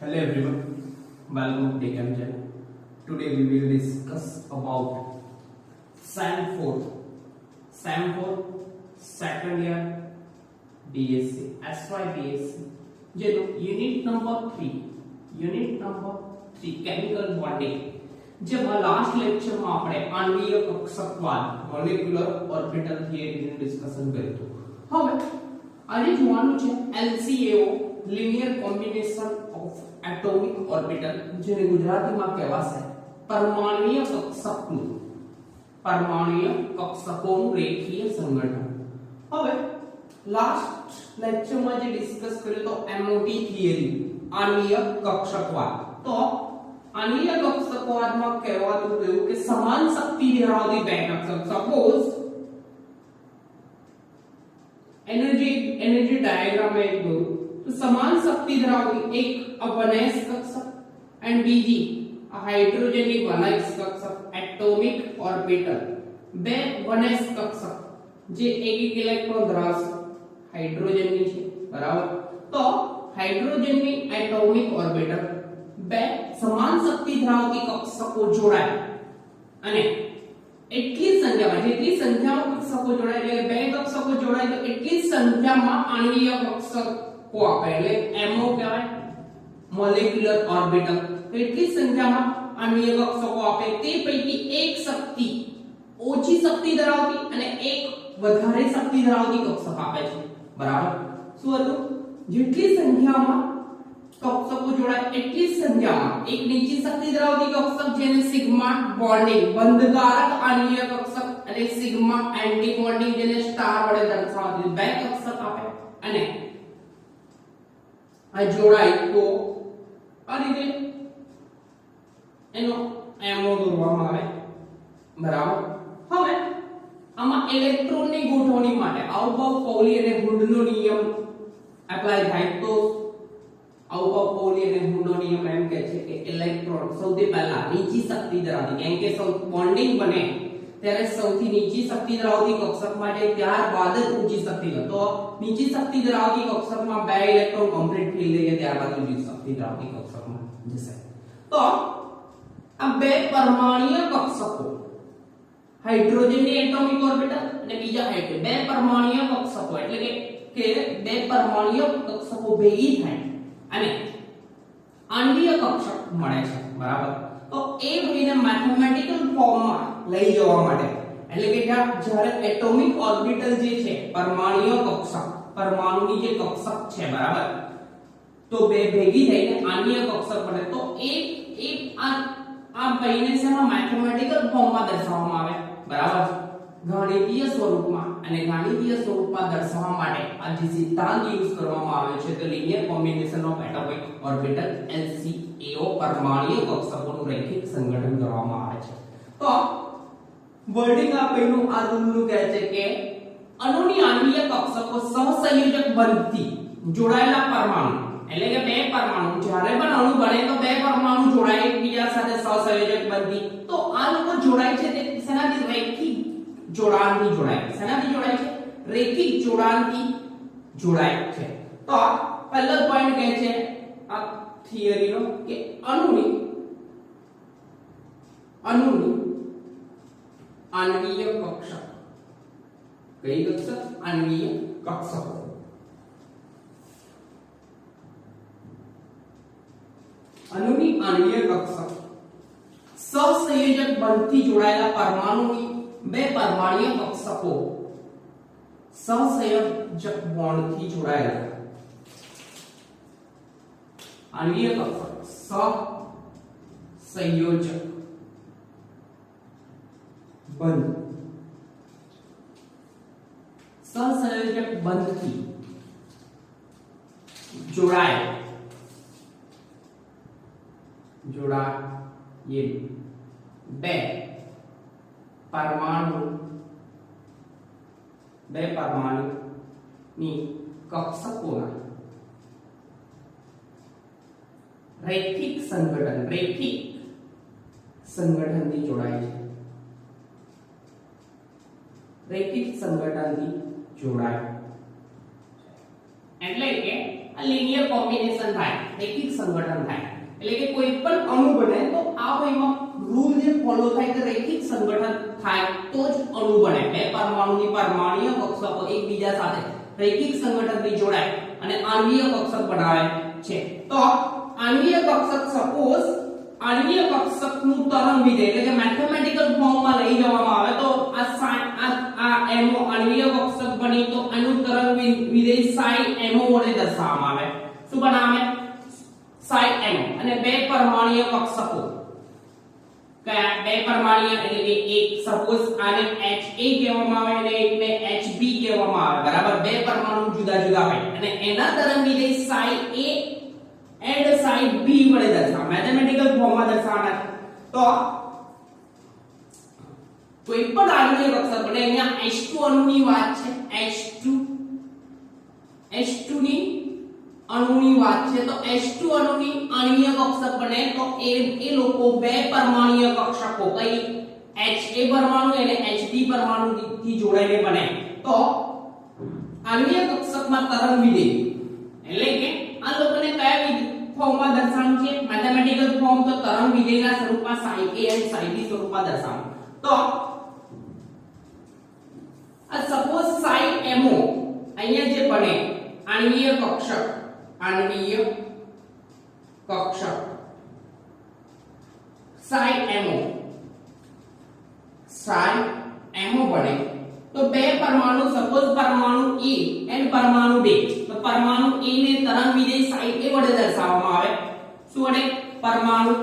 Hello everyone, welcome to TechM channel. Today we will discuss about SAM 4, second year BSc, SY BSc. જેનો unit number 3 chemical bonding, જેમાં last લેક્ચરમાં આપણે આણ્વીય કક્ષકવાદ molecular orbital થિયરીનું discussion કર્યું હતું. હવે આજે જોવાનું છે LCAO linear combination of atomic orbital, જેને ગુજરાતીમાં કહેવાશે પરમાણુય કક્ષકોનું રેખીય સંગઠન. હવે લાસ્ટ લેક્ચરમાં જે ડિસ્કસ કર્યું તો MOT થિયરી, આણ્વીય કક્ષકવાદ. તો આણ્વીય કક્ષકવાદમાં કહેવાતું હતું કે સમાન શક્તિ ધરાવતી બે કક્ષક, સપોઝ એનર્જી ડાયાગ્રામ में દોરું તો સમાન શક્તિ ધરાવતી એક અવનયસ કક્ષક એન્ડ બીજી હાઇડ્રોજનની વનયસ કક્ષક એટોમિક ઓર્બિટલ, બે વનયસ કક્ષક જે એક ઇલેક્ટ્રોન ધરાવશે, હાઇડ્રોજનની છે બરાબર. તો હાઇડ્રોજનની એટોમિક ઓર્બિટલ બે સમાન શક્તિ ધરાવતી કક્ષકો જોડાય અને એટલી સંખ્યામાં, જેટલી સંખ્યામાં કક્ષકો જોડાય એટલે બે કક્ષકો જોડાય તો એટલી સંખ્યામાં આણ્વીય કક્ષકો આપે એટલે MO કહેવાય, મોલેક્યુલર ઓર્બિટલ. તો એટલી સંખ્યામાં આણ્વીય કક્ષકો આપે, તે પૈકી એક શક્તિ ઓછી શક્તિ ધરાવતી અને એક વધારે શક્તિ ધરાવતી કક્ષક આપે છે બરાબર. શું હતું? જેટલી સંખ્યામાં કક્ષકો જોડાય એટલી સંખ્યામાં એક નીચી શક્તિ ધરાવતી કક્ષક જેને સિગ્મા બોન્ડિંગ બંધકારક આણ્વીય કક્ષક અને સિગ્મા એન્ટી બોન્ડિંગ જેને સ્ટાર વડે દર્શાવતી બે કક્ષક આપે અને આ જોડાય તો આ રીતે એનો MO દોરવામાં આવે બરાબર. હવે આમાં ઇલેક્ટ્રોનની ગોઠવણી માટે આઉબાઉ પૌલી અને હુન્ડનો નિયમ એપ્લાય થાય. તો આઉબાઉ પૌલી અને હુન્ડનો નિયમ એમ કહે છે કે ઇલેક્ટ્રોન સૌથી પહેલા નીચી શક્તિ ધરાવતી, કેમ કે બોન્ડિંગ બને ત્યારે સૌથી નીચી શક્તિ ધરાવતી કક્ષકમાં જાય, ત્યારબાદ જ ઊંચી શક્તિ. તો નીચી શક્તિ ધરાવતી કક્ષકમાં બે ઇલેક્ટ્રોન કમ્પ્લીટ થઈ જાય, ત્યારબાદ ઊંચી શક્તિ ધરાવતી કક્ષકમાં જશે. તો આ બે પરમાણુય કક્ષકો, હાઇડ્રોજનની એટોમિક ઓર્બિટલ અને બીજા હાઇડ્રોજન, બે પરમાણુય કક્ષકો એટલે કે બે પરમાણુય કક્ષકો ભેગી થાય અને આણ્વીય કક્ષક મળે છે બરાબર. તો એ ભાઈને મેથેમેટિકલ ફોર્મમાં લઈ જવા માટે એટલે કે જ્યારે એટોમિક ઓર્બિટલ જે છે પરમાણુય કક્ષક, પરમાણુની જે કક્ષક છે બરાબર, તો બે ભેગી થઈને આણ્વીય કક્ષક બને. તો આ ભાઈને છે મેથેમેટિકલ ફોર્મમાં દર્શાવવામાં આવે બરાબર, ગણિતીય સ્વરૂપમાં. અને ગણિતીય સ્વરૂપમાં દર્શાવવા માટે આ જે સિદ્ધાંત યુઝ કરવામાં આવ્યો છે તો linear combination of atomic orbital LCAO, પરમાણુય કક્ષકોનું રૈખિક સંગઠન કરવામાં આવે છે. તો વર્ડિંગ આપેલું આ રૂલનું કહે છે કે અણુની આણ્વીય કક્ષકો સહસંયોજક બંધથી જોડાયેલા પરમાણુ એટલે કે બે પરમાણુ, જ્યારે પણ અણુ બને તો બે પરમાણુ જોડાય એકબીજા સાથે સહસંયોજક બંધથી. તો આ લોકો જોડાય છે તે શેનાથી? રૈખિક જોડાણથી જોડાય. શેનાથી જોડાય છે? રૈખિક જોડાણથી જોડાય છે. તો પહેલો પોઈન્ટ કહે છે આ થિયરીનો કે અણુની આણ્વીય કક્ષક, કઈ કક્ષક? આણ્વીય કક્ષકો. અણુની આણ્વીય કક્ષક સહસંયોજક બંધથી જોડાયેલા પરમાણુની બે પરમાણુય કક્ષકો સહસંયોજક બોન્ડથી જોડાયેલા આણ્વીય કક્ષક સહસંયોજક બંધ, સહસંયોજક બંધથી જોડાયેલા બે પરમાણુની કક્ષકોના રૈખિક સંગઠનથી જોડાય છે. રૈખિક સંગઠનથી જોડાય એટલે કે આ લિનિયર કોમ્બિનેશન થાય, રેખિક સંગઠન થાય, એટલે કે કોઈ પણ અણુ બને તો આ વયમાં રૂલ જે ફોલો થાય કે રેખિક સંગઠન થાય તો જ અણુ બને. બે પરમાણુની પરમાણુય કક્ષકો એકબીજા સાથે રેખિક સંગઠનથી જોડાય અને આણ્વિય કક્ષક બનાવે છે. તો આણ્વિય કક્ષક સપોઝ આણ્વિય કક્ષકનું તરંગ વિધેય એટલે કે મેથેમેટિકલ ફોર્મમાં લઈ જવામાં આવે તો આ એમો આણ્વિય કક્ષક બની તો આનું તરંગ વિધેય psi mo વડે દર્શાવવામાં આવે. શું બનાવે? psi mo. અને બે પરમાણુય કક્ષકો કયા? બે પરમાણુય એટલે કે એક સપોઝ આને Ha કહેવામાં આવે અને એકને Hb કહેવામાં આવે, બરાબર. બે પરમાણુ જુદા જુદા હોય અને એના તરંગ વિધેય psi a and psi b વડે દર્શાવ મેથેમેટિકલ ફોર્મમાં દર્શાવના. તો કોઈ પણ આણ્વિય કક્ષક બને, અહીંયા H2 અણુની વાત છે, H2 ની અણુની વાત છે, તો H2 અણુની આણ્વિય કક્ષક બને તો એ લોકો બે પરમાણુય કક્ષકો કઈ Ha પરમાણુ અને Hb પરમાણુ થી જોડાઈને બને. તો આણ્વિય કક્ષકમાં તરંગ વિધેય એટલે કે આ લોકોને કયા ફોર્મમાં દર્શાવવું છે? Mathematical form. તો તરંગ વિધેયના સ્વરૂપમાં psi a અને psi b સ્વરૂપમાં દર્શાવવું. તો આ સપોઝ psi mo અહીંયા જે બને આણ્વિય કક્ષક psi mo બને તો બે પરમાણુ સપોઝ પરમાણુ a અને પરમાણુ b, તો પરમાણુ a ને તરંગ વિધેય psi a વડે દર્શાવવામાં આવે. શું વડે? પરમાણુ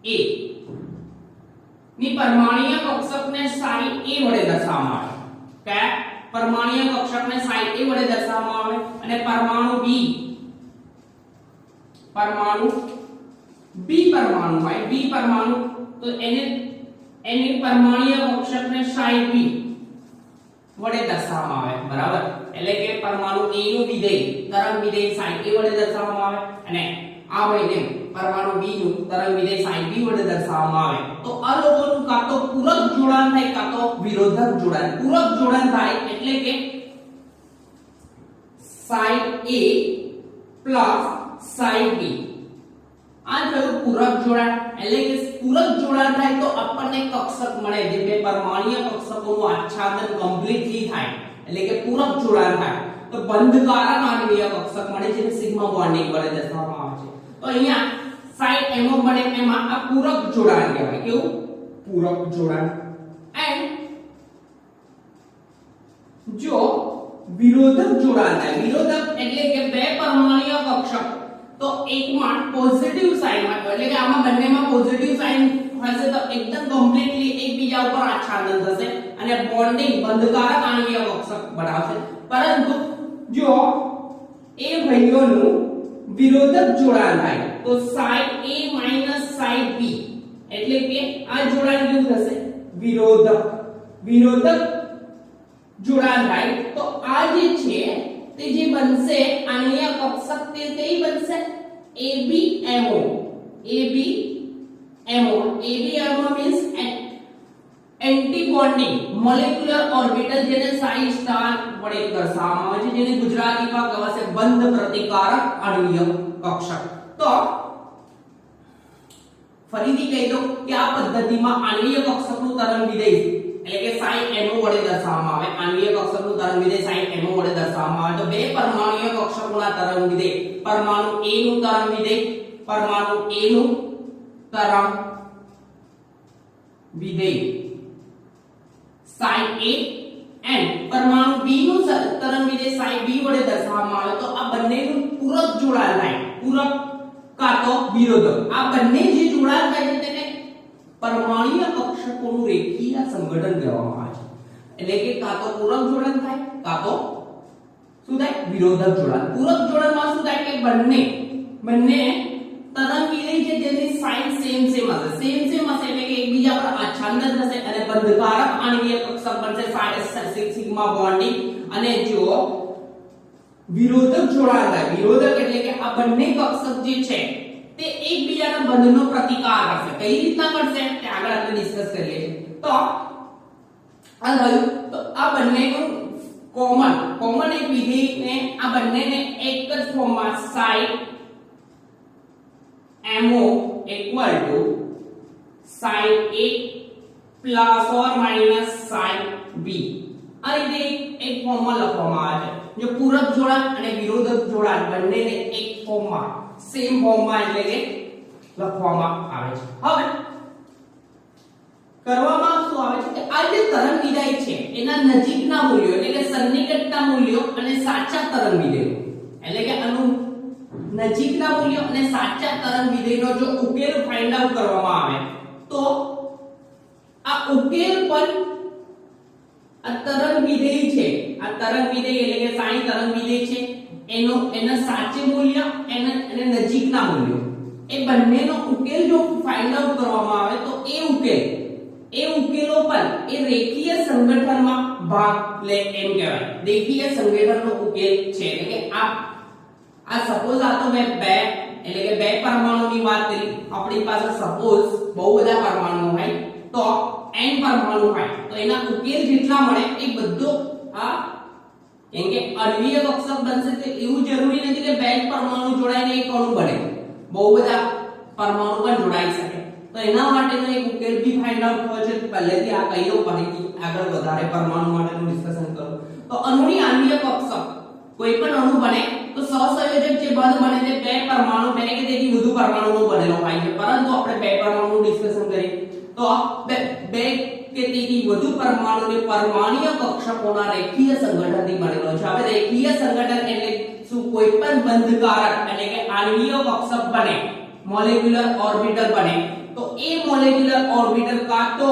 a ની પરમાણુય કક્ષકને psi a વડે દર્શાવવામાં આવે. કયા? પરમાણુય કક્ષકને psi a વડે દર્શાવવામાં આવે. અને પરમાણુ b હોય b પરમાણુ, તો એની પરમાણુય કક્ષકને psi b વડે દર્શાવવામાં આવે, બરાબર. એટલે કે પરમાણુ a નું વિધેય તરંગ વિધેય psi a વડે દર્શાવવામાં આવે અને આ વયને પરમાણુ b નું તરંગ વિધેય psi b વડે દર્શાવવામાં આવે. તો આ લોકોનું કાં તો પૂરક જોડાણ થાય કાં તો વિરોધક જોડાણ. પૂરક જોડાણ થાય એટલે કે psi a plus psi b, આ થયું પૂરક જોડાણ. એટલે કે પૂરક જોડાણ થાય તો આપણને કક્ષક મળે જે બે પરમાણુય કક્ષકોનું આચ્છાદન કમ્પ્લીટલી થાય, એટલે કે પૂરક જોડાણ થાય. તો બંધકારક આણ્વિય કક્ષક મળે જેને સિગ્મા બોન્ડિંગ વડે દર્શાવવામાં આવે છે. તો અહીંયા psi mo બને એમાં આ પૂરક જોડાણ કહેવાય. કેવું? પૂરક જોડાણ. એન્ડ જો વિરોધક જોડાણ થાય, વિરોધક એટલે કે બે પરમાણુય કક્ષક તો એકમાં પોઝિટિવ સાઇન માં, એટલે કે આમાં બંનેમાં પોઝિટિવ સાઇન હશે તો એકદમ કમ્પ્લીટલી એકબીજા ઉપર આચ્છાદન થશે અને બોન્ડિંગ બંધકારક આણ્વિય કક્ષક બનાવશે. પરંતુ જો એ ભાઈઓનું વિરોધક જોડાણ થાય તો psi a psi b, એટલે કે આ જોડાણ કેવું થશે? વિરોધક જોડાણ થાય તો આ જે છે તે જે બનશે આણ્વિય કક્ષક તે કઈ બનશે? ABMO means anti bonding molecular orbital, જેને psi સ્ટાર વડે દર્શાવવામાં આવે છે, જેને ગુજરાતીમાં કહેવાશે બંધ પ્રતિકારક આણ્વિય કક્ષક. તો ફરીથી કહી દઉં કે આ પદ્ધતિમાં આણ્વિય કક્ષકનું તરંગ વિધેય એટલે કે psi mo વડે દર્શાવવામાં આવે. આણ્વિય કક્ષકનું તરંગ વિધેય psi mo વડે દર્શાવવામાં આવે. તો બે પરમાણુય કક્ષકોના તરંગ વિધેય, પરમાણુ a નું તરંગ વિધેય psi a and પરમાણુ b નું તરંગ વિધેય psi b વડે દર્શાવવામાં આવે. તો આ બંનેનું પૂરક જોડાણ થાય, પૂરક કાં તો વિરોધક. આ બંને જે જોડાણ થાય છે તેને પરમાણુય કક્ષકોનું રેખીય સંગઠન કહેવામાં આવે છે. એટલે કે કાં તો પૂરક જોડાણ થાય કાં તો શું થાય? વિરોધક જોડાણ. પૂરક જોડાણમાં શું થાય કે બંને તરંગ વિધેય છે જેની સાઇન સેમ હશે એટલે કે એકબીજા પર આચ્છાદન થશે અને બંધકારક આણ્વિય કક્ષક બનશે સિગ્મા બોન્ડિંગ. અને જો વિરોધક જોડાણ થાય, વિરોધક એટલે કે આ બંને કક્ષક જે છે તે એકબીજાના બંધનો પ્રતિકાર કરશે. કઈ રીતના કરશે તે આગળ આપણે ડિસ્કસ કરીએ છીએ. તો આ બંનેનું કોમન એક વિધેયને આ બંનેને એક જ ફોર્મમાં sin mo equal to sin a plus or minus sin b આ રીતે એક ફોર્મમાં લખવામાં આવે છે જો પૂરક જોડાણ અને વિરોધક જોડાણ બંનેને એક ફોર્મમાં સેમ ફોર્મમાં એટલે કે લખવામાં આવે છે હવે કરવામાં શું આવે છે કે આ જે તરંગ વિધેય છે એના નજીકના મૂલ્યો એટલે કે સન્નિકટના મૂલ્યો અને સાચા તરંગ વિધેયો એટલે કે આનું નજીકના મૂલ્યો અને સાચા તરંગ વિધેયનો જો ઉકેલ ફાઇન્ડ આઉટ કરવામાં આવે તો આ ઉકેલ પર આ તરંગ વિધેય છે આ તરંગ વિધેય એટલે કે સાઈન તરંગ વિધેય છે એના સાચે મૂલ્ય અને નજીકના મૂલ્યો એ બંનેનો ઉકેલ જો ફાઇન્ડ આઉટ કરવામાં આવે તો એ ઉકેલો પર એ રેખીય સંગઠનમાં ભાગ લે એમ કહેવાય રેખીય સંગઠનનો ઉકેલ છે એટલે કે આ સપોઝ આ તો મેં બે એટલે કે બે પરમાણુની વાત કરી આપણી પાસે સપોઝ બહુ બધા પરમાણુ હોય તો n પરમાણુ હોય તો એના ઉકેલ જેટલા મળે એ બધો આ કેમ કે અણ્વીય કક્ષક બનશે તો એવું જરૂરી નથી કે બે જ પરમાણુ જોડાઈને એક અણુ બને બહુ બધા પરમાણુ પણ જોડાઈ શકે તો એના માટેનો એક ઉકેલ બી ફાઇન્ડ આઉટ થયો છે પહેલેથી આ કહી દઉં ફરીથી આગળ વધારે પરમાણુ માટેનું ડિસ્કશન કરું તો અણુની આણ્વીય કક્ષક કોઈ પણ અણુ બને તો સહસંયોજક જે બંધ બને તે બે પરમાણુ બે કે તેથી વધુ પરમાણુનો બનેલો હોય છે પરંતુ આપણે બે પરમાણુનું ડિસ્કશન કરીએ તો બે કે તેથી વધુ પરમાણુને પરમાણ્વીય કક્ષકોના રેખીય સંગઠનથી બનેલો છે હવે રેખીય સંગઠન એટલે શું કોઈ પણ બંધકારક એટલે કે આણ્વીય કક્ષક બને મોલેક્યુલર ઓર્બિટલ બને તો એ મોલેક્યુલર ઓર્બિટલ કા તો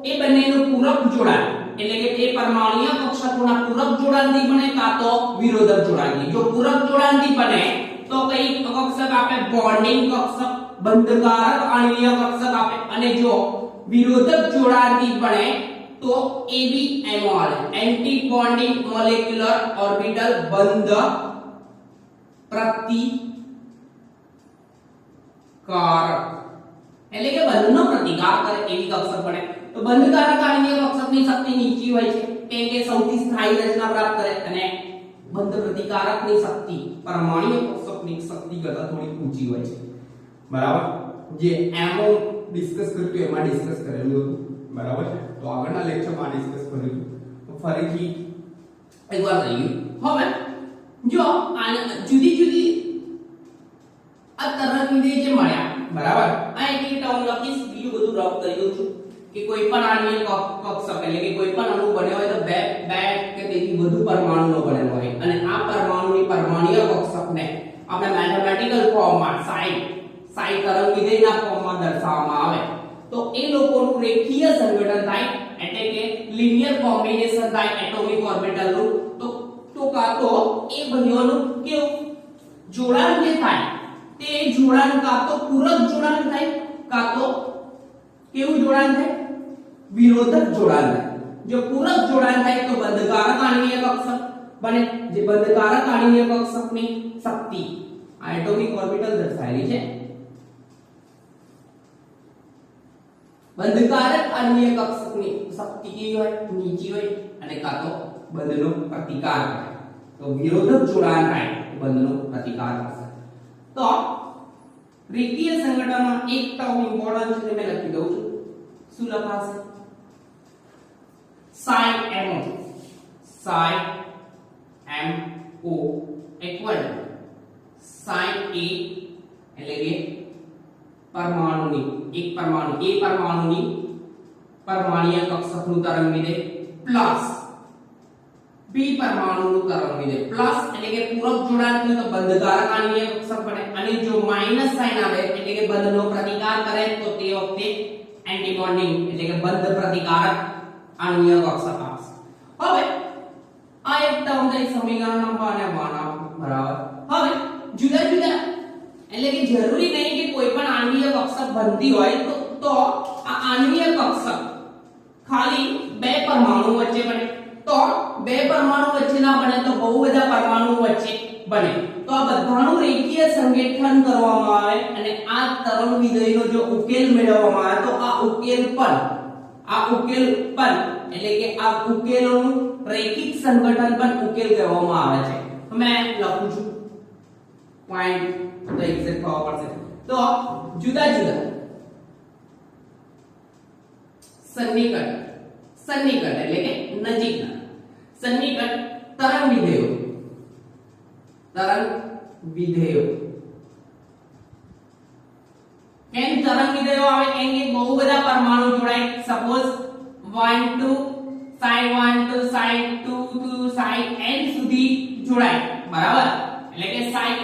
એ બંનેનું પૂરક જોડાણ એટલે કે એ પરમાણ્વીય કક્ષકોના પૂરક જોડાણથી બને કા તો વિરોધક જોડાણથી જો પૂરક જોડાણથી બને તો કઈ કક્ષક આપે બોન્ડિંગ કક્ષક બંધકારક આણ્વીય કક્ષક આપે અને જો વિરોધક જોડાણથી બને તો ABMO આવે એન્ટી બોન્ડિંગ મોલેક્યુલર ઓર્બિટલ બંધ પ્રતિકારક એટલે કે બંધનો પ્રતિકાર કરે એવી કક્ષક બને તો બંધકારક આણ્વીય કક્ષકની શક્તિ નીચી હોય છે કેમ કે સૌથી સ્થાયી રચના પ્રાપ્ત કરે અને બંધ પ્રતિકારકની શક્તિ પરમાણ્વીય કક્ષકની શક્તિ કરતાં થોડી ઊંચી હોય છે બરાબર જે એમઓ ડિસ્કસ કર્યું એમાં ડિસ્કસ કરેલું હતું બરાબર છે તો આગળના લેક્ચરમાં ડિસ્કસ કર્યું તો ફરીથી એકવાર લઈએ હવે જો જુદી જુદી આ તરંગ વિધેય જે મળ્યા બરાબર આ એક ટર્મ લખીશ બીજું બધું રફ કરી દઉં છું કે કોઈ પણ આણ્વીય કક્ષક એટલે કે કોઈ પણ અણુ બન્યો હોય તો બે કે તેથી વધુ પરમાણુનો બનેલો હોય અને આ પરમાણુની પરમાણ્વીય કક્ષકને આપણે મેથેમેટિકલ ફોર્મમાં સાઇન તરંગ વિધેયના ફોર્મમાં દર્શાવવામાં આવે તો એ લોકોનું રેખીય સંગઠન થાય એટલે કે લિનિયર કોમ્બિનેશન થાય એટોમિક ઓર્બિટલનું તો કા તો એ બંનેનું કેવું જોડાણ જે થાય તે જોડાણ કા તો પૂરક જોડાણ થાય કા તો કેવું જોડાણ થાય વિરોધક જોડાણ થાય જો પૂરક જોડાણ થાય તો બંધકારક આણ્વીય કક્ષક બને જે બંધકારક આણ્વીય કક્ષકની શક્તિ આ એટોમિક ઓર્બિટલ દર્શાવેલી છે બંધકારક આણ્વીય કક્ષકની શક્તિ કેવી હોય નીચી હોય અને કા તો બંધનો પ્રતિકાર કરે તો વિરોધક જોડાણ થાય તો બંધનો પ્રતિકાર કરશે તો રેખીય સંગઠનમાં એક ટર્મ ઇમ્પોર્ટન્ટ છે મેં લખી દઉં છું શું લખાશે sin mo equal sin a એટલે કે પરમાણુની એક પરમાણુ a પરમાણુની પરમાણ્વીય કક્ષકનું તરંગ વિધેય પ્લસ b પરમાણુનું તરંગ વિધેય પ્લસ એટલે કે પૂરક જોડાણ હોય તો બંધકારક આણ્વીય કક્ષક બને અને જો માઈનસ સાઇન આવે એટલે કે બંધનો પ્રતિકાર કરે તો તે વખતે એન્ટી બોન્ડિંગ એટલે કે બંધ પ્રતિકારક આણ્વીય કક્ષક આવશે હવે આ એક ટર્મ થઈ સમીકરણ નંબર અને 1 બરાબર હવે જુદા જુદા એટલે કે જરૂરી નહીં કે કોઈ પણ આણ્વીય કક્ષક બનતી હોય તો આ આણ્વીય કક્ષક ખાલી બે પરમાણુ વચ્ચે બને તો બે પરમાણુ વચ્ચે ના બને તો બહુ બધા પરમાણુ વચ્ચે બને તો આ બધાનું રેખીય સંગઠન કરવામાં આવે અને આ તરંગ વિધેયનો જો ઉકેલ મેળવવામાં આવે તો આ ઉકેલ પર આ ઉકેલ પણ એટલે કે આ ઉકેલોનું રૈખિક સંગઠન પણ ઉકેલ કહેવામાં આવે છે. તો મેં લખું છું પોઈન્ટ તો એક્ઝેક્ટ ખબર પડશે. તો જુદા જુદા સન્નિકટ એટલે કે નજીકના સન્નિકટ તરંગ વિધેયો કેમ તરંગ વિધેયો આવે? કેમ કે બહુ બધા પરમાણુ જોડાય. Suppose 1 2 sin 1 2 sin 2 2 sin n સુધી જોડાય, બરાબર? એટલે કે sin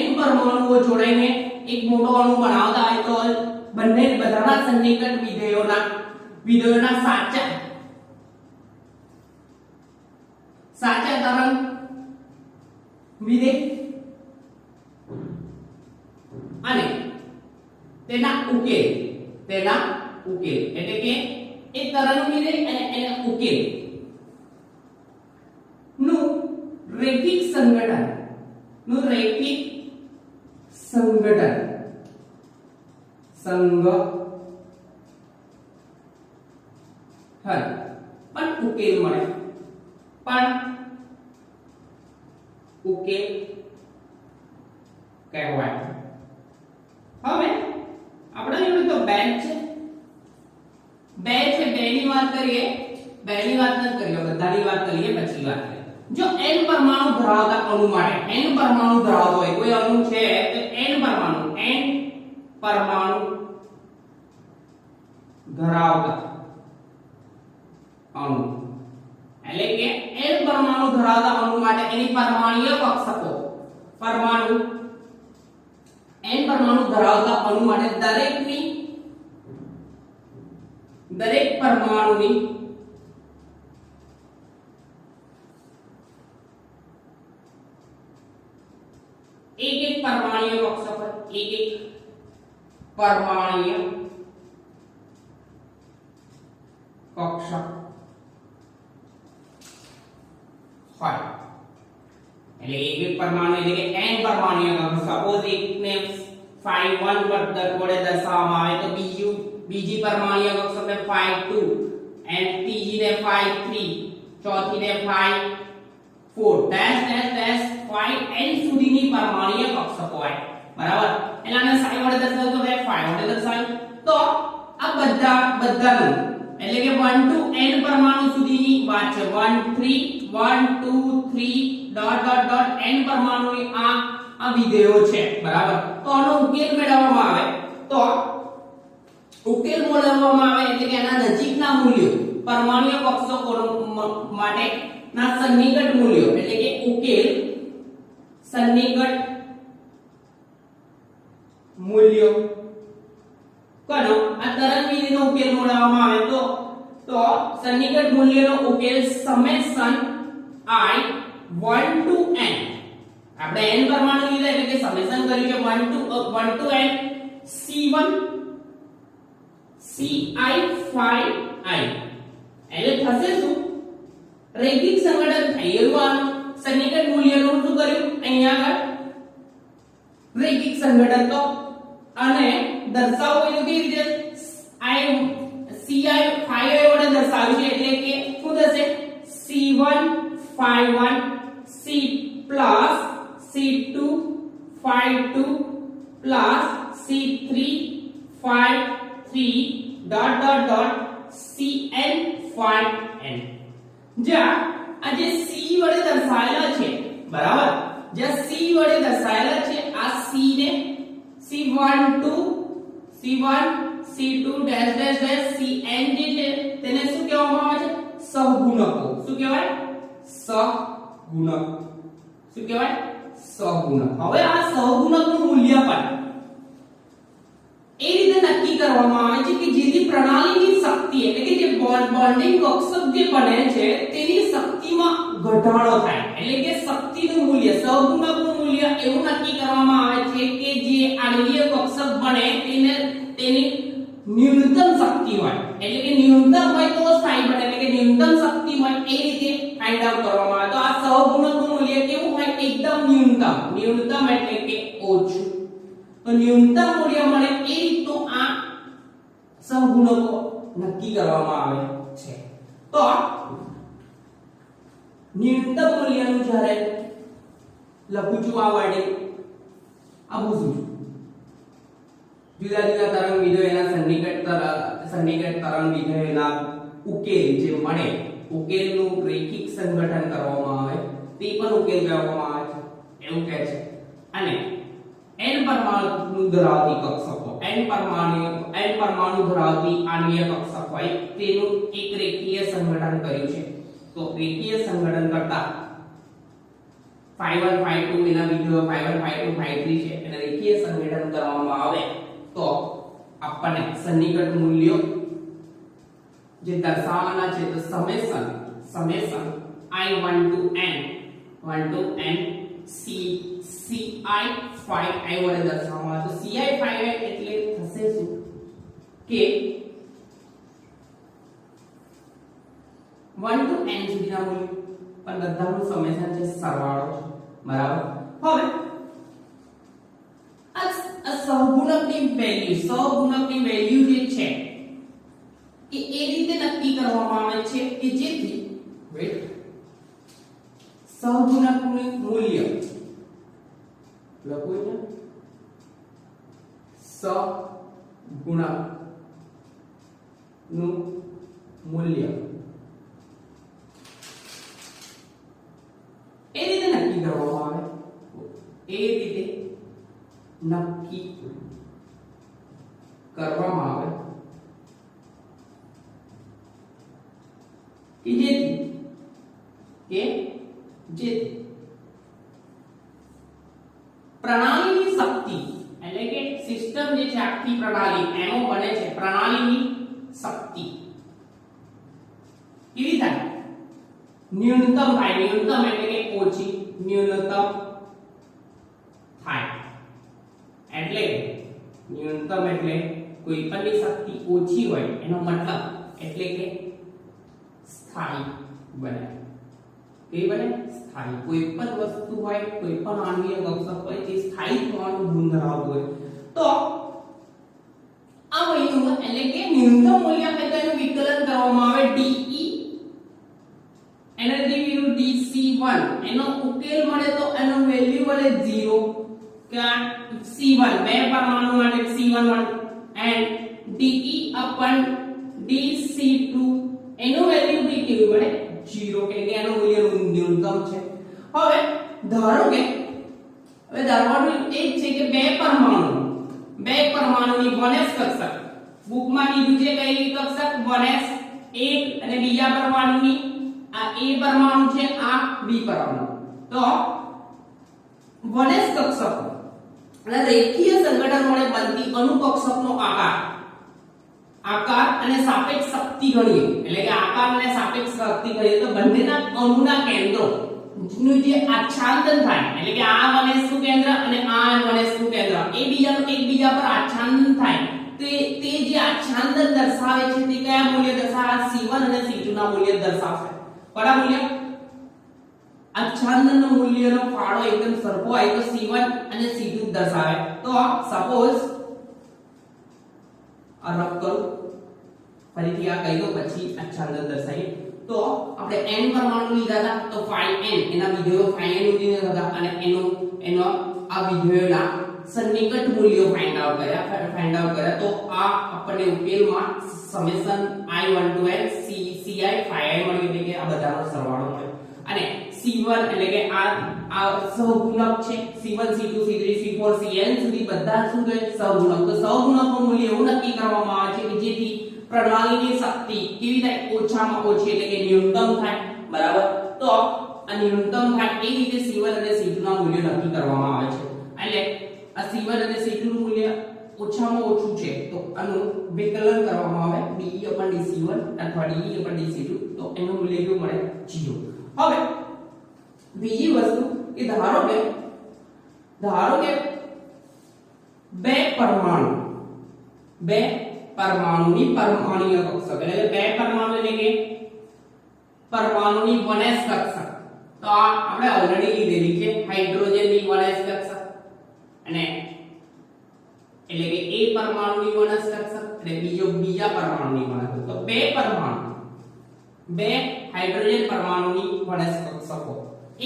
n પરમાણુઓ જોડાઈને એક મોટો અણુ બનાવતા હોય તો બંને બધાના સન્નિકટ વિધેયોના સાચા તરંગ વિધેય અને તેના ઉકેલ એટલે કે એ તરંગ વિધેય અને એના ઉકેલ નું રૈખિક સંગઠન પણ ઉકેલ મળે કહેવાય. હવે આપણે જોડે તો બેન્ચ છે બેની વાત કરીએ. બેની વાત ન કરીએ, બધાની વાત કરીએ પછી વાત કરીએ. જો n પરમાણુ ધરાવતા અણુ માટે n પરમાણુ ધરાવતો હોય કોઈ અણુ છે તો n પરમાણુ ધરાવતા અણુ એટલે કે n પરમાણુ ધરાવતા અણુ માટે એની પરમાણુય કક્ષકો n પરમાણુ ધરાવતા અણુ માટે દરેક પરમાણુની એક પરમાણુય કક્ષક હોય. એટલે એક પરમાણુ એટલે કે n પરમાણુય કક્ષક. સપોઝ એકને phi 1 વડે દર્શાવવામાં આવે તો બીજી પરમાણુય કક્ષકને phi 2 and ત્રીજીને phi 3, ચોથીને phi 4 dash phi n સુધીની પરમાણુય કક્ષક હોય, બરાબર? એટલે આને psi વડે દર્શાવ્યું તો phi વડે દર્શાવ્યું. તો આ બધાનું એટલે કે 1 to n પરમાણુ સુધીની વાત છે. 1 2 3 ડોટ n પરમાણુની આ વિધેયો છે, બરાબર? તો આનો ઉકેલ મેળવવામાં આવે એટલે કે એના નજીકના મૂલ્યો પરમાણુય કક્ષકો માટે ના સન્નિકટ મૂલ્યો એટલે કે ઉકેલ સન્નિકટ મૂલ્યો કનો આ તરંગ વિધિનો ઉકેલ મેળવવામાં આવે તો સન્નિકટ મૂલ્યનો ઉકેલ સમેશન I 1 to n. આપણે n પરમાણુ લીધા એટલે કે સમેશન કર્યું છે 1 to n c1 ci phi I. એટલે થશે શું? રૈખિક સંગઠન થયેલું સન્નિકટ મૂલ્યનું શું કર્યું અહીંયા આગળ રૈખિક સંગઠન. તો અને દર્શાવવું હોય તો કેવી રીતે I ci phi I વડે દર્શાવ્યું છે એટલે કે શું થશે c1 phi 1 c plus c2 phi 2 plus c3 phi 3 dot cn phi n. જ્યાં આ જે c વડે દર્શાવેલા છે, બરાબર? જ્યાં c વડે દર્શાવેલા છે આ c ને c1 2 c1 c2 dash cn જે છે તેને શું કહેવામાં આવે છે? સહગુણકો. શું કહેવાય? સહગુણક. હવે આ સહગુણકનું મૂલ્ય પણ એ રીતે નક્કી કરવામાં આવે છે કે જેથી પ્રણાલીની શક્તિ એટલે કે જે બોન્ડિંગ કક્ષક જે બને છે તેની શક્તિમાં ઘટાડો થાય. એટલે કે શક્તિનું મૂલ્ય સહગુણકનું મૂલ્ય એવું નક્કી કરવામાં આવે છે કે જે આણ્વીય કક્ષક બને તેની ન્યૂનતમ શક્તિ હોય એટલે કે ન્યૂનતમ હોય તો સ્થાયી બને એટલે કે ન્યૂનતમ શક્તિ હોય એ રીતે ફાઇન્ડ આઉટ કરવામાં આવે. તો આ સહગુણકનું મૂલ્ય કેવું હોય? એકદમ ન્યૂનતમ એટલે કે ઓછું. તો ન્યૂનતમ મૂલ્ય મળે એ રીતનું આ સહગુણકો નક્કી કરવામાં આવે છે. તો ન્યૂનતમ મૂલ્યનું જ્યારે લખું છું આ વર્ડિંગ આ પૂછું છું જુદા જુદા તરંગ વિધેયોના સન્નિકટ તરંગ વિધેયોના ઉકેલ જે મળે ઉકેલનું રેખિક સંગઠન કરવામાં આવે તે પણ ઉકેલ કહેવામાં આવે છે એવું કહે છે. અને n પરમાણુ ધરાવતી કક્ષકો n પરમાણુ ધરાવતી આણ્વીય કક્ષક હોય તેનું એક રેખીય સંગઠન કર્યું છે. તો રેખીય સંગઠન કરતા phi1 phi2 એના વિધેયો phi1 phi2 phi3 છે અને રેખીય સંગઠન કરવામાં આવે તો આપણને સન્નિકટ મૂલ્યો જે દર્શાવવાના છે તો summation i1 to n c ci phi i વડે દર્શાવવામાં આવે તો ci phi i એટલે થશે શું કે 1 to n સુધીના મૂલ્ય પણ બધાનું સમેશન છે સરવાળો છે બરાબર. હવે આ સહગુણકની વેલ્યુ જે છે કે એ રીતે નક્કી કરવામાં આવે છે કે જેથી સહગુણકનું મૂલ્ય લખો છે સહગુણકનું મૂલ્ય એ રીતે નક્કી કરવામાં આવે કે જેથી પ્રણાલીની શક્તિ એટલે કે સિસ્ટમ જે છે આખી પ્રણાલી એનો બને છે પ્રણાલીની શક્તિ કેવી થાય ન્યૂનતમ થાય ન્યૂનતમ એટલે કે ઓછી ન્યૂનતમ થાય એટલે ન્યૂનતમ એટલે કોઈ પણની શક્તિ ઓછી હોય એનો મતલબ એટલે કે સ્થાયી બને. કેવી બને સ્થાયી. કોઈ પણ વસ્તુ હોય કોઈ પણ આણ્વીય કક્ષક હોય તે સ્થાયી થવાનો ગુણ ધરાવતું હોય તો આ વસ્તુ એટલે કે ન્યૂનતમ મૂલ્ય એટલે તેનું વિકલન કરવામાં આવે de એનર્જી વિરુદ્ધ dc1 એનો ઉકેલ મળે તો એનો વેલ્યુ મળે 0 કે c1 બે પરમાણુ માટે c1 and de upon dc2 એનો વેલ્યુ બી કેવું મળે 0 કે એનો મૂલ્ય ન્યૂનતમ છે. હવે ધારો કે ધારવાનું એ છે કે બે પરમાણુની 1s કક્ષક બુકમાં કીધું છે કઈ કક્ષક 1s એક અને બીજા પરમાણુની આ a પરમાણુ છે આ b પરમાણુ તો 1s કક્ષક અને રેખીય સંગઠન વડે બનતી અનુકક્ષકનો આકાર અને સાપેક્ષ શક્તિ ગણીએ એટલે કે આકાર અને સાપેક્ષ શક્તિ ગણીએ તો બંનેના અણુના કેન્દ્રો નું જે આચ્છાદન થાય એટલે કે આ 1s નું કેન્દ્ર અને આ 1s નું કેન્દ્ર એકબીજા પર આચ્છાદન થાય તે જે આચ્છાદન દર્શાવે છે તે કયા મૂલ્ય દર્શાવે c1 અને c2 ના મૂલ્ય દર્શાવશે. કયા મૂલ્ય આચ્છાદનનો મૂલ્યનો ફાળો એકદમ સરખો હોય તો c1 અને c2 દર્શાવે. તો સપોઝ આ રફ કરું ફરીથી આ કહી દો પછી આચ્છાદન દર્શાવીએ તો આપણે n પરમાણુ લીધા હતા તો phi n એના વિધેયો phi n લીધા હતા અને એનો આ વિધેયોના સન્નિકટ મૂલ્યો ફાઇન્ડ આઉટ કર્યા તો આ આપણને ઉકેલમાં summation i1 to n ci phi i મળ્યું એટલે કે આ બધાનો સરવાળો મળ્યો અને c1 એટલે કે આ સહગુણક છે c1 c2 c3 c4 cn સુધી બધા શું છે સહગુણક. તો સહગુણકનું મૂલ્ય એવું નક્કી કરવામાં આવે છે કે જેથી પ્રણાલીની શક્તિ કેવી થાય ઓછામાં ઓછી એટલે કે ન્યૂનતમ થાય બરાબર. તો આ ન્યૂનતમ થાય એ રીતે c1 અને c2 ના મૂલ્યો નક્કી કરવામાં આવે છે એટલે આ c1 અને c2 નું મૂલ્ય ઓછામાં ઓછું છે તો આનું વિકલન કરવામાં આવે de/dc1 અથવા de/dc2 તો એનું મૂલ્ય કેવું મળે 0. હવે બીજી વસ્તુ કે ધારો કે બે પરમાણુની પરમાણુય કક્ષક એટલે બે પરમાણુ એટલે કે પરમાણુની 1s કક્ષક તો આ આપણે ઓલરેડી લીધેલી છે હાઇડ્રોજનની 1s કક્ષક અને એટલે કે a પરમાણુની 1s કક્ષક અને બીજા પરમાણુની ગણતરી. તો બે હાઇડ્રોજન પરમાણુની વનસ્પતિ કક્ષકો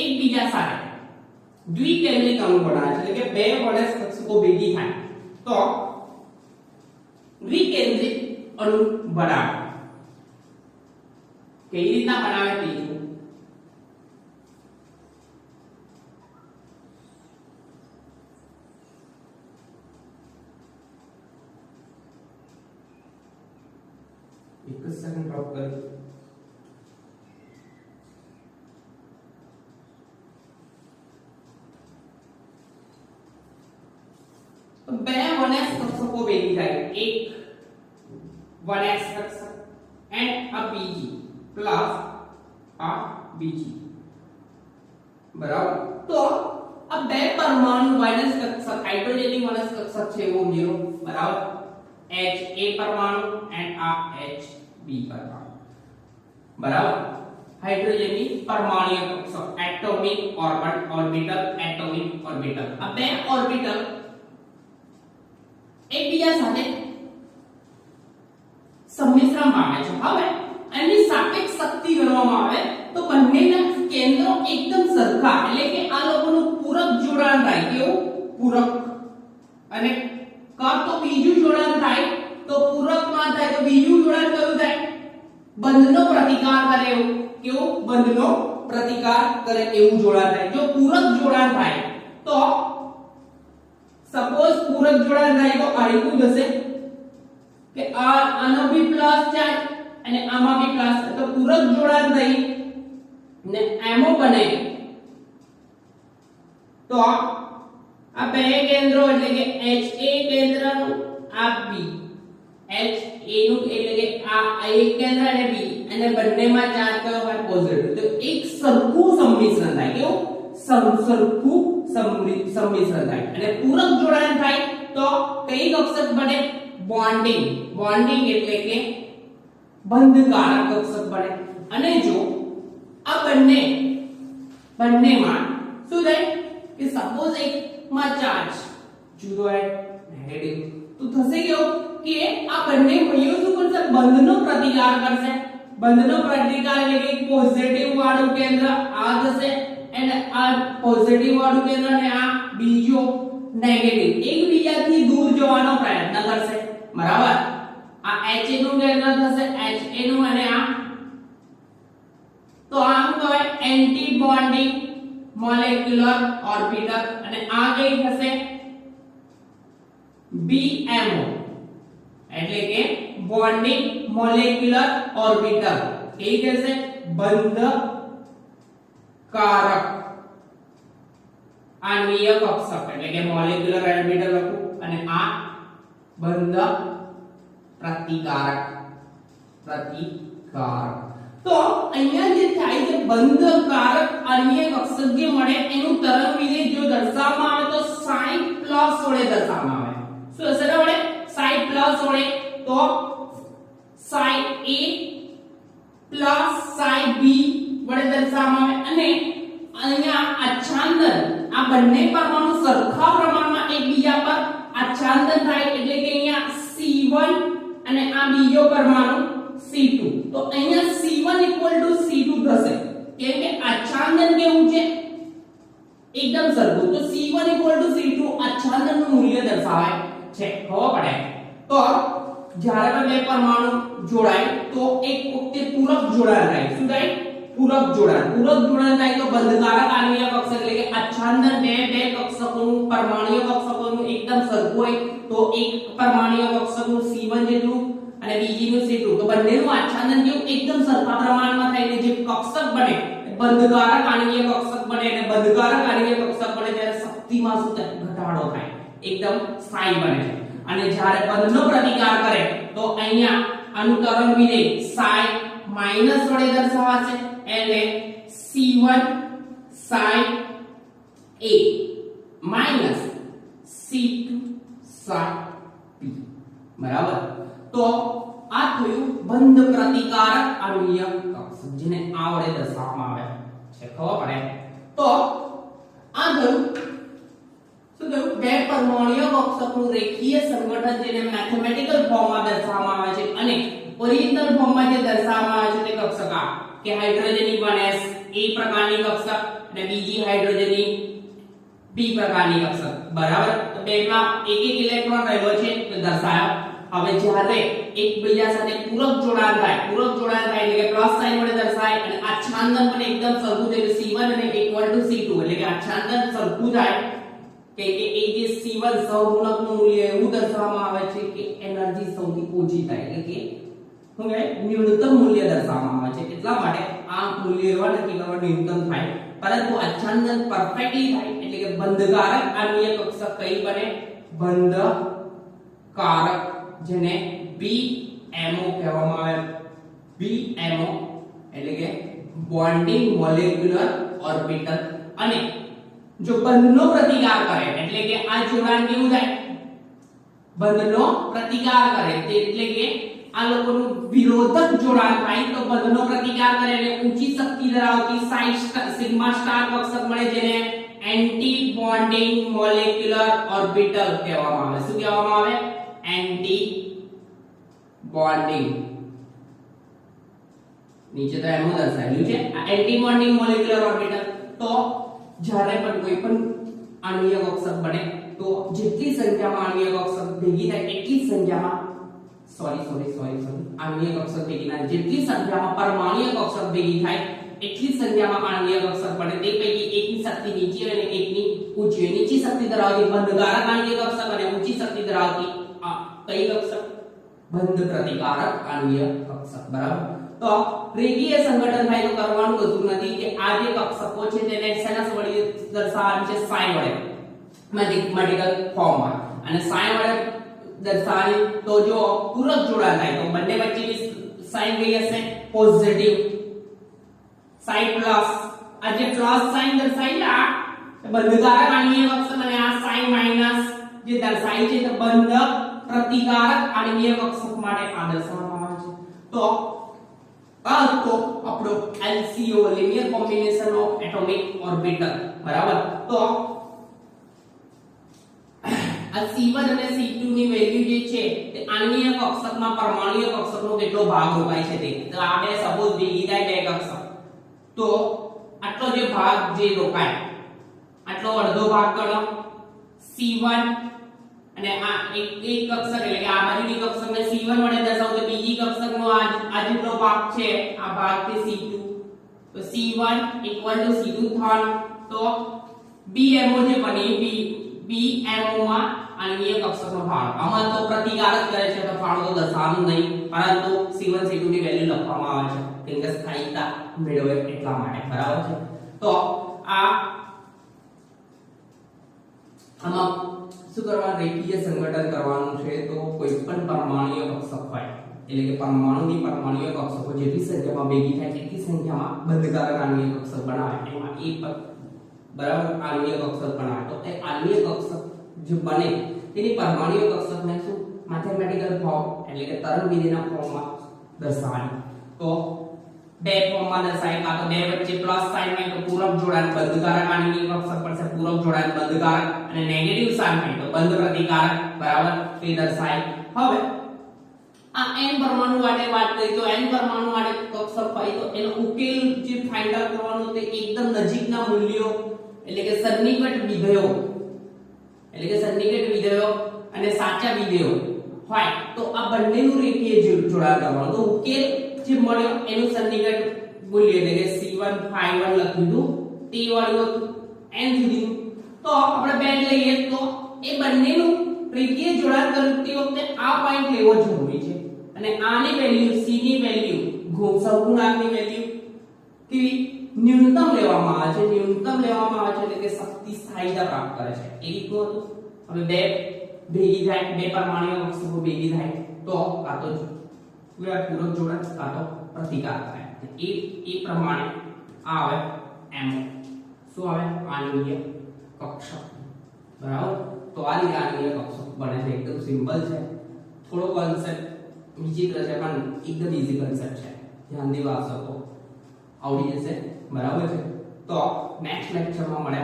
એકબીજા સાથે દ્વિકેન્દ્રિક અણુ બનાવે છે, એટલે કે બે વનસ્પતિ કક્ષકો ભેગી થાય તો દ્વિકેન્દ્રિક અણુ બનાવે. કેવી રીતના બનાવે તે જુઓ. એક સેકન્ડ ડ્રોપ કરી. બે 1s કક્ષકો ભેગી થાય, એક 1s કક્ષક and a Bg plus a Bg, બરાબર. તો આ બે પરમાણુ વાયલેન્સ કક્ષક હાઇડ્રોજનની વાયલેન્સ કક્ષક છે એવો મેળો, બરાબર. Ha પરમાણુ and a Hb પરમાણુ, બરાબર. હાઇડ્રોજનની પરમાણુય કક્ષક એટોમિક ઓર્બિટલ. આ બે ઓર્બિટલ એકબીજા સાથે સંમિશ્રણ પામે છે. હવે એની સાપેક્ષ શક્તિ ગણવામાં આવે તો બંનેના કેન્દ્રો એકદમ સરખા, એટલે કે આ લોકોનું પૂરક જોડાણ થાય. કેવું? પૂરક. અને કાં તો બીજું જોડાણ થાય તો પૂરક ના થાય તો બીજું જોડાણ કયું થાય? બંધનો પ્રતિકાર કરે એવું. કેવું? બંધનો પ્રતિકાર કરે એવું જોડાણ થાય. જો પૂરક જોડાણ થાય તો સપોઝ પૂરક જોડાણ થાય તો આ રીતનું જશે કે આનો બી પ્લસ ચાર્જ અને આમાં બી પ્લસ, તો પૂરક જોડાણ થઈ ને એમો બને તો આ બે કેન્દ્રો એટલે કે Ha કેન્દ્રનું આ B, Ha નું એટલે કે આ એક કેન્દ્ર અને B, અને બંનેમાં ચાર્જ કયો હોય? પોઝિટિવ. તો એક સરખું સંમિશ્રણ થાય. કેવું? સરખું સંમિશ્રણ થાય. અને પૂરક જોડાણ થાય તો કઈ કક્ષક બને? બોન્ડિંગ એટલે કે બંધકારક કક્ષક બને. અને જો આ બંનેમાં શું થાય કે સપોઝ એકમાં ચાર્જ જુદો હોય નેગેટિવ, તો થશે કેવું કે આ બંને ભાઈઓ શું કરશે? બંધનો પ્રતિકાર કરશે. બંધનો પ્રતિકાર એટલે કે પોઝિટિવ વાળું કેન્દ્ર આ જશે અને આ પોઝિટિવ વાળું કેન્દ્ર અને આ બીજો નેગેટિવ એકબીજાથી દૂર જવાનો પ્રયત્ન કરશે, બરાબર. આ Ha નું કેન્દ્ર થશે Ha નું અને આ, તો આમ કહેવાય એન્ટી બોન્ડિંગ મોલેક્યુલર ઓર્બિટલ. અને આ કઈ થશે? BMO એટલે કે બોન્ડિંગ મોલેક્યુલર ઓર્બિટલ. એ કહેશે બંધકારક આણ્વીય કક્ષક, એટલે કે મોલેક્યુલર ઓર્બિટલ લખું અને આ બંધ પ્રતિકારક. તો અહીંયા જે થાય છે બંધકારક આણ્વીય કક્ષક જે મળે એનું તરંગ વિધેય જો દર્શાવવામાં આવે તો sin પ્લસ વડે દર્શાવવામાં આવે. શું હશે વડે? sin પ્લસ વડે. તો sin A plus sin B વડે દર્શાવવામાં આવે. અને અહીંયા આચ્છાદન, આ બંને પરમાણુ સરખા પ્રમાણમાં એકબીજા પર આચ્છાદન થાય એટલે કે અહીંયા C1 અને આ બીજો પરમાણુ C2. તો અહીંયા C1 C2 થશે કેમ કે આચ્છાદન કેવું છે? એકદમ સરખું. તો C1 C2 આચ્છાદનનું મૂલ્ય દર્શાવાય છે. ખબર પડે? તો જ્યારે બે પરમાણુ જોડાય તો એક વખતે પૂરક જોડાણ થાય. શું થાય? પૂરક જોડાણ થાય તો બંધકારક આણ્વીય કક્ષક એટલે કે આચ્છાદન બે કક્ષકોનું પરમાણુય કક્ષકોનું એકદમ સરખું હોય તો એક પરમાણુય કક્ષકનું C1 જેટલું અને બીજીનું C2, તો બંનેનું આચ્છાદન કેવું? એકદમ સરખા પ્રમાણમાં થાય એટલે જે કક્ષક બને બંધકારક આણ્વીય કક્ષક બને. અને બંધકારક આણ્વીય કક્ષક બને ત્યારે શક્તિમાં શું થાય? ઘટાડો થાય, એકદમ સ્થાયી બને છે. અને જ્યારે બંધનો પ્રતિકાર કરે તો અહીંયા આનું તરંગ વિધેય psi માઈનસ વડે દર્શાવાશે એટલે C1 sin A minus C2 sin B, બરાબર. તો આ થયું બંધ પ્રતિકારક આણ્વીય કક્ષક જેને આ વડે દર્શાવવામાં આવે છે. ખબર પડે? તો આ થયું શું થયું? બે પરમાણુય કક્ષક કક્ષકનું રેખીય સંગઠન જેને મેથેમેટિકલ ફોર્મમાં દર્શાવવામાં આવે છે અને ઓરિજિનલ ફોર્મમાં જે દર્શાવવામાં આવે છે તે કક્ષક આ કે હાઇડ્રોજનની 1s A પ્રકારની કક્ષક અને બીજી હાઇડ્રોજનની B પ્રકારની કક્ષક બરાબર. તો બેમાં એક એક ઇલેક્ટ્રોન રહેલો છે તો દર્શાવ્યો. હવે જ્યારે એકબીજા સાથે પૂરક જોડાણ થાય એટલે કે પ્લસ સાઇન વડે દર્શાય અને આચ્છાદન પણ એકદમ સરખું થાય એટલે C1 અને equal to C2 એટલે કે આચ્છાદન સરખું થાય કે એ જે C1 સહગુણકનું મૂલ્ય એવું દર્શાવવામાં આવે છે કે એનર્જી સૌથી ઓછી થાય એટલે કે શું કહેવાય ન્યૂનતમ મૂલ્ય દર્શાવવામાં આવે છે. એટલા માટે આ મૂલ્ય એવા નક્કી કરવા ન્યૂનતમ થાય પરંતુ આચ્છાદન પરફેક્ટલી થાય એટલે કે બંધકારક આણ્વીય કક્ષક કઈ બને બંધકારક જેને BMO કહેવામાં આવે. BMO એટલે કે બોન્ડિંગ મોલેક્યુલર ઓર્બિટલ. અને જો બંધનો પ્રતિકાર કરે એટલે કે આ જોડાણ કેવું થાય બંધનો પ્રતિકાર કરે એટલે કે આ લોકોનું વિરોધક જોડાણ થાય તો બંધનો પ્રતિકાર કરે એટલે ઊંચી શક્તિ ધરાવતી સિગ્મા સ્ટાર કક્ષક મળે જેને એન્ટી બોન્ડિંગ મોલેક્યુલર ઓર્બિટલ કહેવામાં આવે. શું કહેવામાં આવે એન્ટી બોન્ડિંગ. નીચે તો એમ દર્શાવેલું છે આ એન્ટી બોન્ડિંગ મોલેક્યુલર ઓર્બિટલ. તો જ્યારે પણ કોઈ પણ આણ્વીય કક્ષક બને તો જેટલી સંખ્યામાં આણ્વીય કક્ષક ભેગી થાય એટલી સંખ્યામાં આણ્વીય કક્ષક ભેગી થાય જેટલી સંખ્યામાં પરમાણુય કક્ષક ભેગી થાય એટલી સંખ્યામાં આણ્વીય કક્ષક બને. તે પૈકી એકની શક્તિ નીચી અને એકની ઊંચી હોય. નીચી શક્તિ ધરાવતી બંધકારક આણ્વીય કક્ષક અને ઊંચી શક્તિ ધરાવતી કઈ કક્ષક બંધ પ્રતિકારક આણ્વીય કક્ષક બરાબર. તો રેખીય સંગઠન થાય તો કરવાનું કશું નથી કે આ જે કક્ષકો છે તેને શેના વડે દર્શાવવાનું છે સાઇન વડે મેથેમેટિકલ ફોર્મમાં. અને સાઇન વડે દર્શાવી તો જો પૂરક જોડાણ થાય તો બંને વચ્ચેની સાઇન કઈ હશે પોઝિટિવ સાઇન પ્લસ. આ જે પ્લસ સાઇન દર્શાવી આ બંધકારક આણ્વીય કક્ષક અને આ સાઇન માઈનસ જે દર્શાવી છે તો બંધ પ્રતિકારક આણ્વીય કક્ષક માટે આ દર્શાવવામાં આવે છે. તો આપણો LCO linear combination of atomic orbital બરાબર. તો આ C1 અને C2 ની વેલ્યુ જે છે તે આણ્વીય કક્ષકમાં પરમાણુય કક્ષકનો કેટલો ભાગ રોકાય છે તે. તો આ બે સપોઝ ભેગી થાય બે કક્ષક તો આટલો જે ભાગ જે રોકાય આટલો અડધો ભાગ ગણો C1 અને આ એક કક્ષક એટલે કે આ બાજુની કક્ષકને C1 વડે દર્શાવો તો બીજી કક્ષકનો આ જેટલો ભાગ છે આ ભાગ તે C2 તો C1 = C2 થાય. તો BMO જે બની BMO માં આણ્વીય કક્ષકનો ફાળો આમાં તો પ્રતિકાર જ કરે છે તો ફાળો તો દર્શાવવાનું નહીં પરંતુ C1 C2 ની વેલ્યુ લખવામાં આવે છે કેમ કે સ્થાયીતા મેળવે એટલા માટે બરાબર છે. તો આમાં શું કરવાનું રેખીય સંગઠન કરવાનું છે. તો કોઈ પણ પરમાણુય કક્ષક હોય એટલે કે પરમાણુય કક્ષકો જેટલી સંખ્યામાં ભેગી થાય એટલી સંખ્યામાં બંધકારક આણ્વીય કક્ષક બનાવે એમાં એ બરાબર આણ્વીય કક્ષક બનાવે. તો એ આણ્વીય કક્ષક જે બને તેની પરમાણુય કક્ષકને શું મેથેમેટિકલ ફોર્મ એટલે કે તરંગ વિધિના ફોર્મમાં દર્શાવવાની. તો બે ફોર્મમાં દર્શાય કાં તો બે વચ્ચે પ્લસ સાઇન હોય તો પૂરક જોડાણ બંધકારક આણ્વીય કક્ષક પડશે પૂરક જોડાણ બંધકારક અને નેગેટિવ સાઇન હોય તો બંધ પ્રતિકારક બરાબર તે દર્શાય. હવે આ n પરમાણુ માટે વાત કરી તો n પરમાણુ માટે કક્ષક હોય તો એનો ઉકેલ જે ફાઇન્ડ આઉટ કરવાનો તે એકદમ નજીકના મૂલ્યો એટલે કે સન્નિકટ વિધેયો અને સાચા વિધેયો હોય તો આ બંનેનું રેખીય જોડાણ કરવાનું. તો ઉકેલ જે મળ્યો એનું સન્નિકટ મૂલ્ય એટલે કે C1 ϕ1 લખ્યું હતું તે વાળું n સુધીનું. તો આપણે બે લઈએ તો એ બંનેનું રેખીય જોડાણ કરતી વખતે આ પોઈન્ટ લેવો જરૂરી છે અને આની વેલ્યુ C ની વેલ્યુ સહગુણાંકની વેલ્યુ કેવી ન્યૂનતમ લેવામાં આવે છે એટલે કે શક્તિ સ્થાયીતા પ્રાપ્ત કરે છે એ રીતનું હતું. હવે બે ભેગી થાય બે પરમાણુય કક્ષકો ભેગી થાય તો કાં તો પૂરક જોડાણ કાં તો પ્રતિકાર થાય એ પ્રમાણે આ આવે MO શું આવે આણ્વીય કક્ષક બરાબર. તો આ રીતે આણ્વીય કક્ષક બને છે એકદમ સિમ્પલ છે થોડો કોન્સેપ્ટ વિચિત્ર છે પણ એકદમ ઈઝી કોન્સેપ્ટ છે ધ્યાનથી વાંચો તો આવડી જશે બરાબર છે. તો નેક્સ્ટ લેક્ચરમાં મળે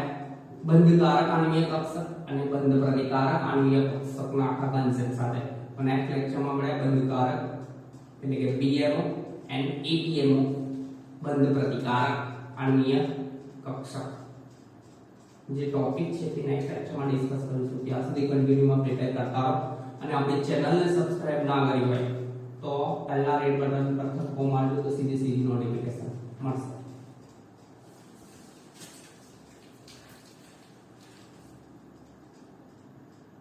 બંધકારક આણ્વીય કક્ષક અને બંધ પ્રતિકારક આણ્વીય કક્ષકના આખા કોન્સેપ્ટ સાથે. તો નેક્સ્ટ લેક્ચરમાં આપણે બંધકારક એટલે કે BMO એન્ડ ATMO બંધ પ્રતિકારક આણ્વીય કક્ષક જે ટોપિક છે તે નેક્સ્ટ લેક્ચરમાં ડિસ્કસ કરીશું. ત્યાં સુધી કન્ટિન્યુમાં પ્રિપેર કરતા રહો અને આપણી ચેનલને સબસ્ક્રાઇબ ના કરી હોય તો પહેલા રેડ બટન